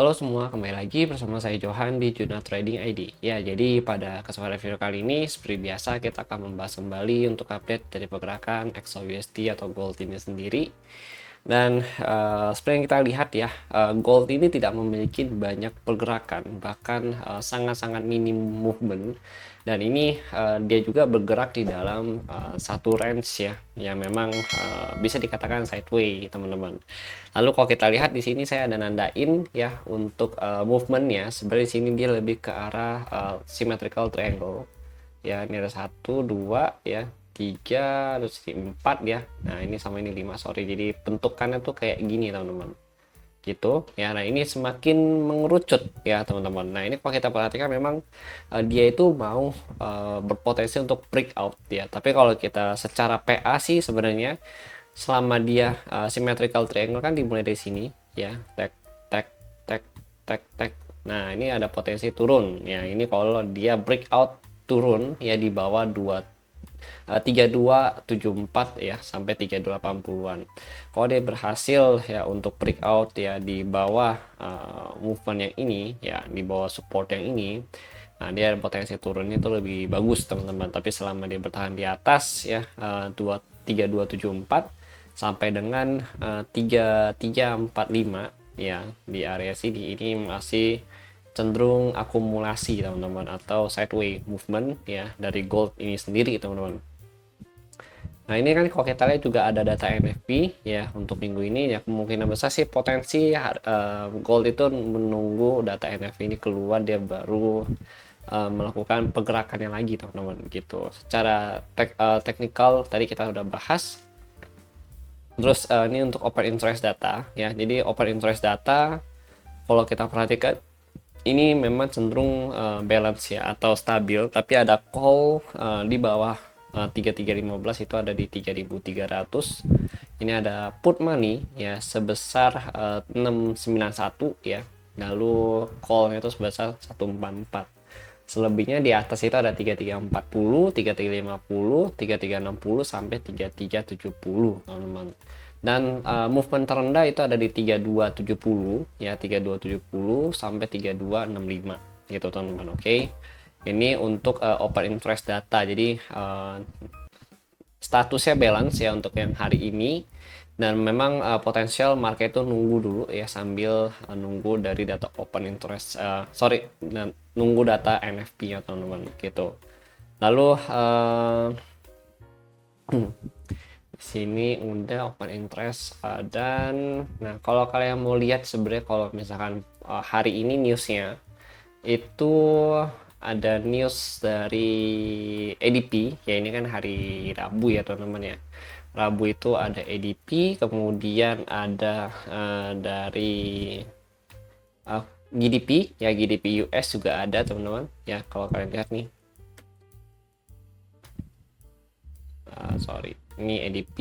Halo semua, kembali lagi bersama saya Johan di Juna Trading ID. Ya, jadi pada kesempatan video kali ini, seperti biasa kita akan membahas kembali untuk update dari pergerakan XAUSD atau gold ini sendiri. Dan seperti yang kita lihat ya, gold ini tidak memiliki banyak pergerakan, bahkan sangat-sangat minim movement. Dan ini dia juga bergerak di dalam satu range ya, yang memang bisa dikatakan sideways, teman-teman. Lalu kalau kita lihat di sini saya ada nandain ya untuk movementnya. Sebenarnya di sini dia lebih ke arah symmetrical triangle. Ya, ini ada satu, dua, ya, tiga, terus ini empat ya. Nah ini sama ini lima, sorry. Jadi bentukannya tuh kayak gini teman-teman. Gitu ya. Nah ini semakin mengerucut ya teman-teman. Nah ini kalau kita perhatikan memang dia itu mau berpotensi untuk breakout ya. Tapi kalau kita secara PA sih sebenarnya selama dia symmetrical triangle kan dimulai dari sini ya, tek tek tek tek tek. Nah ini ada potensi turun ya. Ini kalau dia breakout turun ya di bawah 3274 ya sampai 3280-an. Kalau dia berhasil ya untuk breakout ya di bawah movement yang ini ya, di bawah support yang ini, nah dia potensi turunnya itu lebih bagus teman-teman. Tapi selama dia bertahan di atas ya 3274 sampai dengan 3345 ya di area sini, ini masih cenderung akumulasi teman-teman, atau sideways movement ya dari gold ini sendiri teman-teman. Nah ini kan kalau kita lihat juga ada data NFP ya untuk minggu ini ya, kemungkinan besar sih potensi gold itu menunggu data NFP ini keluar dia baru melakukan pergerakannya lagi teman-teman gitu. Secara teknikal tadi kita udah bahas. Terus ini untuk open interest data ya. Jadi open interest data kalau kita perhatikan ini memang cenderung balance ya atau stabil, tapi ada call di bawah 3315 itu ada di 3300. Ini ada put money ya sebesar 691 ya. Lalu callnya itu sebesar 144. Selebihnya di atas itu ada 3340, 3350, 3360 sampai 3370 teman-teman. Dan movement terendah itu ada di 3270 ya, 3270 sampai 3265 gitu teman-teman. Oke. Ini untuk open interest data. Jadi statusnya balance ya untuk yang hari ini, dan memang potensial market itu nunggu dulu ya sambil nunggu dari data open interest, nunggu data NFP ya teman-teman gitu. Lalu sini udah open interest dan nah kalau kalian mau lihat sebenarnya kalau misalkan hari ini newsnya itu ada news dari ADP ya, ini kan hari Rabu ya teman-teman ya. Rabu itu ada ADP, kemudian ada dari GDP ya, GDP US juga ada teman-teman ya. Kalau kalian lihat nih, sorry, ini ADP.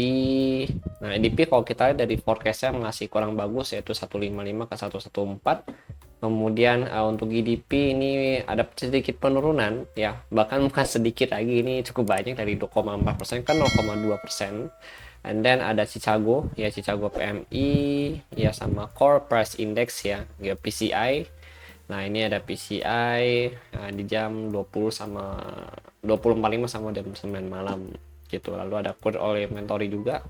Nah ADP kalau kita lihat dari forecastnya masih kurang bagus, yaitu 155 ke 114. Kemudian untuk GDP ini ada sedikit penurunan ya, bahkan bukan sedikit lagi, ini cukup banyak dari 2,4% ke 0,2%. And then ada Chicago ya, Chicago PMI ya, sama Core Price Index ya, PCI. Nah ini ada PCI di jam 20 sama 20.45 sama jam 9 malam gitu. Lalu ada crude oil inventory juga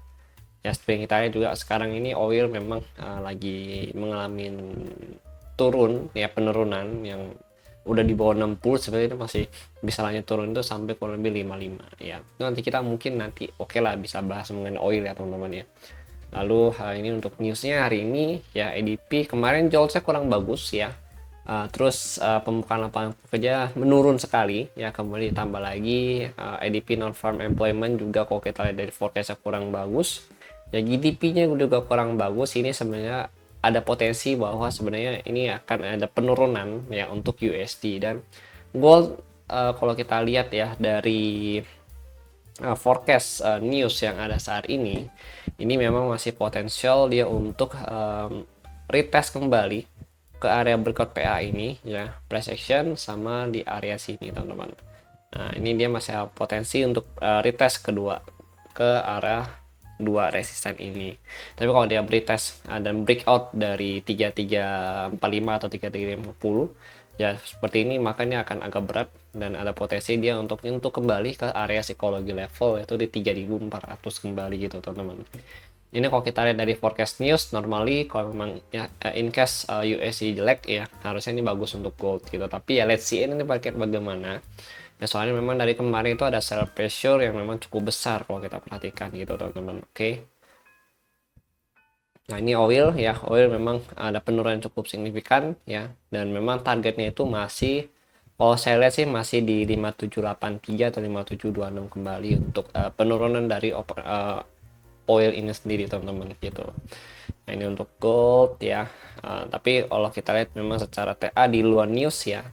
ya, seperti kita lihat juga sekarang ini oil memang lagi mengalami turun ya, penurunan yang udah di bawah 60 sebenarnya, itu masih bisa lanjut turun itu sampai kurang lebih 55 ya. Itu nanti kita mungkin nanti oke lah bisa bahas mengenai oil ya teman-teman ya. Lalu ini untuk newsnya hari ini ya, ADP kemarin joltnya kurang bagus ya. Terus pembukaan lapangan kerja menurun sekali ya, kemudian ditambah lagi ADP non farm employment juga kalau kita lihat dari forecastnya kurang bagus ya, GDP-nya juga kurang bagus. Ini sebenarnya ada potensi bahwa sebenarnya ini akan ada penurunan ya untuk USD dan gold. Kalau kita lihat ya dari forecast news yang ada saat ini memang masih potensial dia untuk retest kembali ke area breakout PA ini ya, price action sama di area sini teman-teman. Nah ini dia masih potensi untuk retest kedua ke arah dua resisten ini. Tapi kalau dia retest dan breakout dari 3345 atau 3350 ya seperti ini, makanya akan agak berat dan ada potensi dia untuk kembali ke area psikologi level yaitu di 3400 kembali gitu teman-teman. Ini kalau kita lihat dari forecast news, normally kalau memang ya in case USD jelek ya harusnya ini bagus untuk gold gitu. Tapi ya let's see ini pakai bagaimana. Ya soalnya memang dari kemarin itu ada sell pressure yang memang cukup besar kalau kita perhatikan gitu teman-teman. Oke. Nah ini oil ya, oil memang ada penurunan cukup signifikan ya, dan memang targetnya itu masih, kalau saya lihat sih masih di 5783 atau 5726 kembali untuk penurunan dari oil ini sendiri teman-teman gitu. Nah ini untuk gold ya. Tapi kalau kita lihat memang secara TA di luar news ya,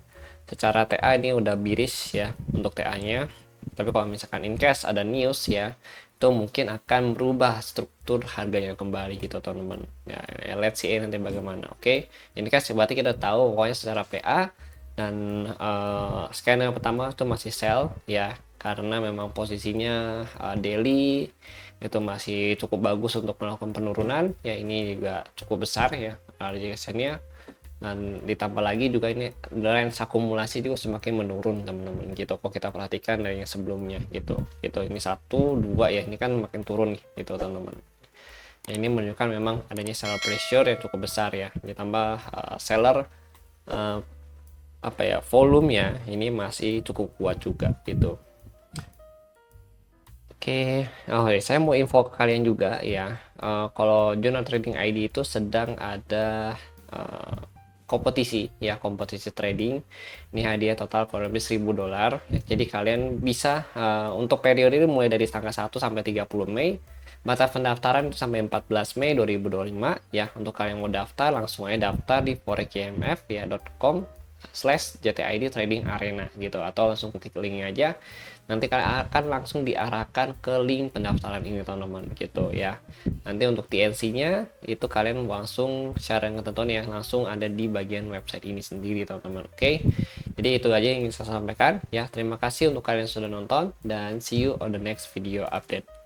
secara TA ini udah biris ya untuk TA-nya. Tapi kalau misalkan in case ada news ya, itu mungkin akan merubah struktur harganya kembali gitu teman-teman. Ya, let's see nanti bagaimana. Oke. Ini kan berarti kita tahu pokoknya secara PA dan scanner pertama itu masih sell ya, karena memang posisinya daily itu masih cukup bagus untuk melakukan penurunan ya, ini juga cukup besar ya rejectionnya, dan ditambah lagi juga ini range akumulasi juga semakin menurun teman-teman gitu kalau kita perhatikan dari yang sebelumnya gitu ini 1 2 ya, ini kan makin turun nih gitu teman-teman ya, ini menunjukkan memang adanya seller pressure yang cukup besar ya, ditambah seller volumenya ini masih cukup kuat juga gitu. Oke, saya mau info ke kalian juga ya. Kalau Journal Trading ID itu sedang ada kompetisi ya, kompetisi trading. Ini hadiah total kurang lebih $1000. Jadi kalian bisa untuk periode ini mulai dari tanggal 1 sampai 30 Mei. Masa pendaftaran itu sampai 14 Mei 2025 ya. Untuk kalian mau daftar langsung aja daftar di forexgmf ya .com/JTID Trading Arena gitu, atau langsung klik linknya aja, nanti kalian akan langsung diarahkan ke link pendaftaran ini teman-teman gitu ya. Nanti untuk TNC-nya itu kalian langsung secara ketentuan ya langsung ada di bagian website ini sendiri teman-teman. Oke, jadi itu aja yang ingin saya sampaikan ya. Terima kasih untuk kalian yang sudah nonton dan see you on the next video update.